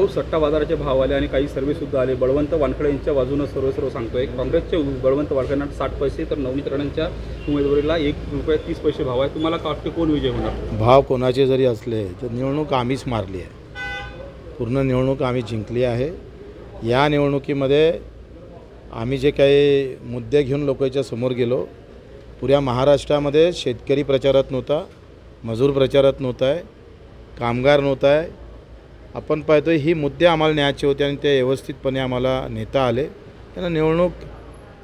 भाऊ सट्टा बाजाराचे भाव आले आणि काही सर्वे सुद्धा आले. बळवंत वानखडे यांच्या बाजूने सर्व सांगतोय. काँग्रेसचे बळवंत वानखडेंना 60 पैसे तर नवनीत राणांच्या उमेदवारीला ₹1.30 भाव आहे. तुम्हाला काय वाटते कोण विजय होणार? भाव कोणाचे जरी असले तर निवडणूक आम्हीच मारली आहे. पूर्ण निवडणूक आम्ही जिंकली आहे. या निवडणुकीमध्ये आम्ही जे काही मुद्दे घेऊन लोकांच्या समोर गेलो, पुऱ्या महाराष्ट्रामध्ये शेतकरी प्रचारात नव्हता, मजूर प्रचारात नव्हता आहे, कामगार नव्हता आहे. आपण पाहतोय ही मुद्दे आम्हाला न्यायचे होते आणि ते व्यवस्थितपणे आम्हाला नेता आले. त्यांना निवडणूक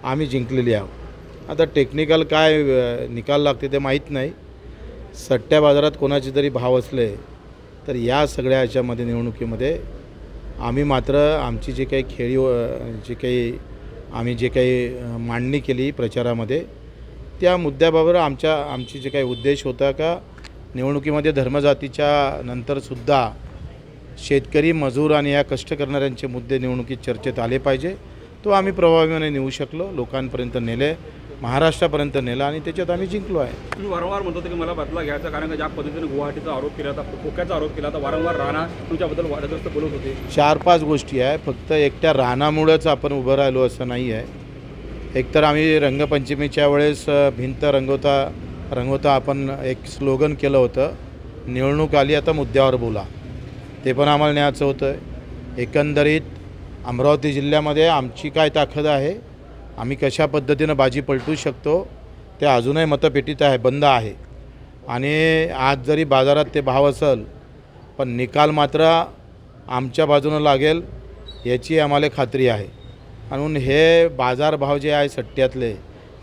आम्ही जिंकलेली आहोत. आता टेक्निकल काय निकाल लागते ते माहीत नाही. सट्ट्या बाजारात कोणाचे जरी भाव असले तर या सगळ्या ह्याच्यामध्ये निवडणुकीमध्ये आम्ही मात्र आमची जे काही आम्ही जे काही मांडणी केली प्रचारामध्ये त्या मुद्द्याबाबत आमची जे काही उद्देश होता का निवडणुकीमध्ये धर्मजातीच्या नंतरसुद्धा शेतकरी मजूर आणि या कष्ट करणाऱ्यांचे मुद्दे निवडणुकीत चर्चेत आले पाहिजे. तो आम्ही प्रभावीपणे नेऊ शकलो, लोकांपर्यंत नेले, महाराष्ट्रापर्यंत नेला आणि त्याच्यात आम्ही जिंकलो आहे. तुम्ही वारंवार म्हणतो की मला बदला घ्यायचा, कारण ज्या पद्धतीने गुवाहाटीचा आरोप केला होता, खोक्याचा आरोप केला होता, वारंवार राणा तुमच्याबद्दल वादग्रस्त बोलत होते. 4-5 गोष्टी आहे. फक्त एकट्या राणामुळेच आपण उभं राहिलो असं नाही आहे. एकतर आम्ही रंगपंचमीच्या वेळेस भिंत रंगवता आपण एक स्लोगन केलं होतं, निवडणूक आली आता मुद्द्यावर बोला. ते पण आम्हाला न्यायचं होतं. एकंदरीत अमरावती जिल्ह्यामध्ये आमची काय ताकद आहे, आम्ही कशा पद्धतीनं बाजी पलटू शकतो ते अजूनही मतपेटीत आहे, बंद आहे. आणि आज जरी बाजारात ते भाव असेल पण निकाल मात्र आमच्या बाजूनं लागेल याची आम्हाला खात्री आहे. म्हणून हे बाजारभाव जे आहे सट्ट्यातले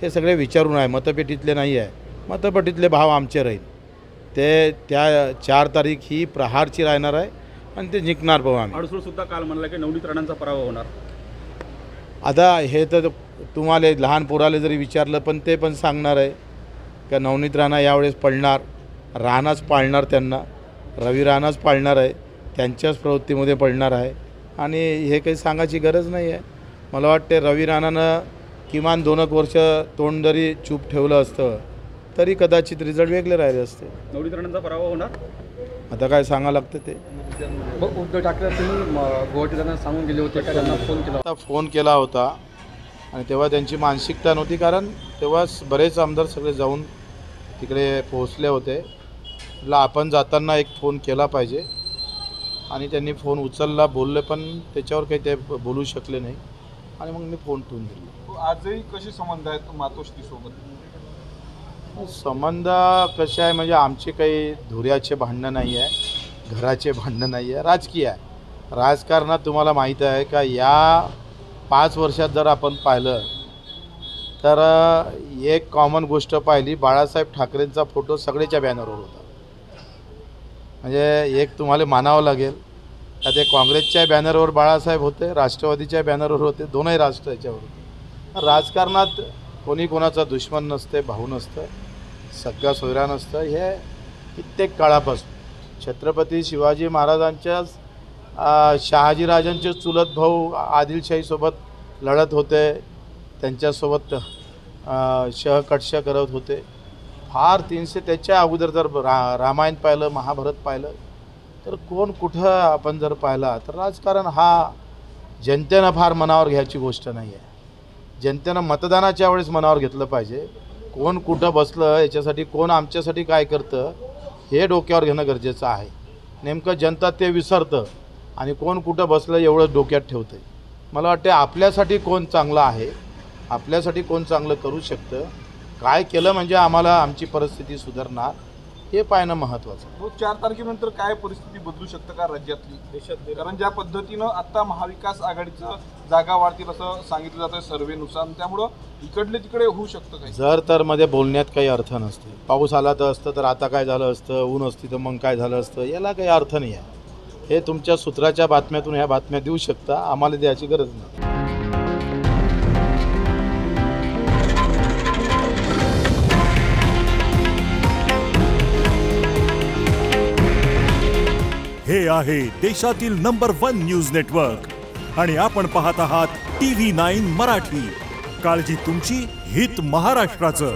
हे सगळे विचारून आहे, मतपेटीतले नाही आहे. मतपेटीतले भाव आमचे राहील. ते त्या 4 तारीख ही प्रहारची राहणार आहे आणि ते जिंकणार भाऊ आम्ही. अडसूळसुद्धा काल म्हणला की नवनीत राणांचा पराभव होणार. आता हे तर तुम्हाला लहान पोराले जरी विचारलं पण ते पण सांगणार आहे का नवनीत राणा यावेळेस पडणार, राणाच पाळणार त्यांना, रवी राणाच पाळणार आहे, त्यांच्याच प्रवृत्तीमध्ये पडणार आहे. आणि हे काही सांगायची गरज नाही आहे. मला वाटते रवी राणानं किमान 2 वर्ष तोंड जरी चूप ठेवलं असतं तरी कदाचित रिझल्ट वेगळे राहिले असते. नवनीत राणांचा पराभव होणार. आता काय सांगावं लागतं ते. उद्धव ठाकरे तुम्ही गुवाहाटीला सांगून गेले होते का, त्यांना फोन केला होता? फोन केला होता आणि तेव्हा त्यांची मानसिकता नव्हती, कारण तेव्हा बरेच आमदार सगळे जाऊन तिकडे पोहोचले होते. म्हटलं आपण जाताना एक फोन केला पाहिजे आणि त्यांनी फोन उचलला, बोलले, पण त्याच्यावर काही ते बोलू शकले नाही आणि मग मी फोन ठेवून दिला. आजही कसे संबंध आहेत मातोश्रीसोबत? संबंध कसे आहे म्हणजे आमचे काही धुऱ्याचे भांडणं नाही आहे, घराचे भांडणं नाही आहे, राजकीय आहे. राजकारणात तुम्हाला माहीत आहे का या 5 वर्षात जर आपण पाहिलं तर एक कॉमन गोष्ट पाहिली, बाळासाहेब ठाकरेंचा फोटो सगळ्याच्या बॅनरवर होता. म्हणजे एक तुम्हाला मानावं लागेल का ते काँग्रेसच्या बॅनरवर बाळासाहेब होते, राष्ट्रवादीच्या बॅनरवर होते, दोनही राष्ट्र याच्यावर होते. राजकारणात कोणी कोणाचा दुश्मन नसते, भाऊ नसतं, सगळा सोयरा नसतं. हे कित्येक काळापासून छत्रपती शिवाजी महाराजांच्या शहाजीराजांचे चुलत भाऊ आदिलशाहीसोबत लढत होते, त्यांच्यासोबत शहकटशा करत होते. फार 300 त्याच्या अगोदर जर रामायण पाहिलं, महाभारत पाहिलं तर कोण कुठं आपण जर पाहिला तर राजकारण हा जनतेनं फार मनावर घ्यायची गोष्ट नाही आहे. जनतेनं मतदानाच्या वेळेस मनावर घेतलं पाहिजे. कोण कुठं बसलं याच्यासाठी, कोण आमच्यासाठी काय करतं हे डोक्यावर घेणं गरजेचं आहे. नेमकं जनता ते विसरतं आणि कोण कुठं बसलं एवढं डोक्यात ठेवतं. मला वाटते आपल्यासाठी कोण चांगलं आहे, आपल्यासाठी कोण चांगलं करू शकतं, काय केलं म्हणजे आम्हाला आमची परिस्थिती सुधारणार हे पाहणं महत्त्वाचं. 4 तारखेनंतर काय परिस्थिती बदलू शकतं का राज्यातली, देशातली? कारण ज्या पद्धतीनं आता महाविकास आघाडीचं जागा वाढतील असं सांगितलं जातं सर्वेनुसार, त्यामुळं इकडले तिकडे होऊ शकतं काही. जर तर मध्ये बोलण्यात काही अर्थ नसते. पाऊस आला तर असतं तर आता काय झालं असतं, ऊन असती तर मग काय झालं असतं, याला काही अर्थ नाही आहे. हे तुमच्या सूत्राच्या बातम्यातून ह्या बातम्या देऊ शकता, आम्हाला द्यायची गरज नाही. हे आहे देशातील नंबर 1 न्यूज नेटवर्क आणि आपण पाहत आहात TV9 मराठी. काळजी तुमची, हित महाराष्ट्राचं.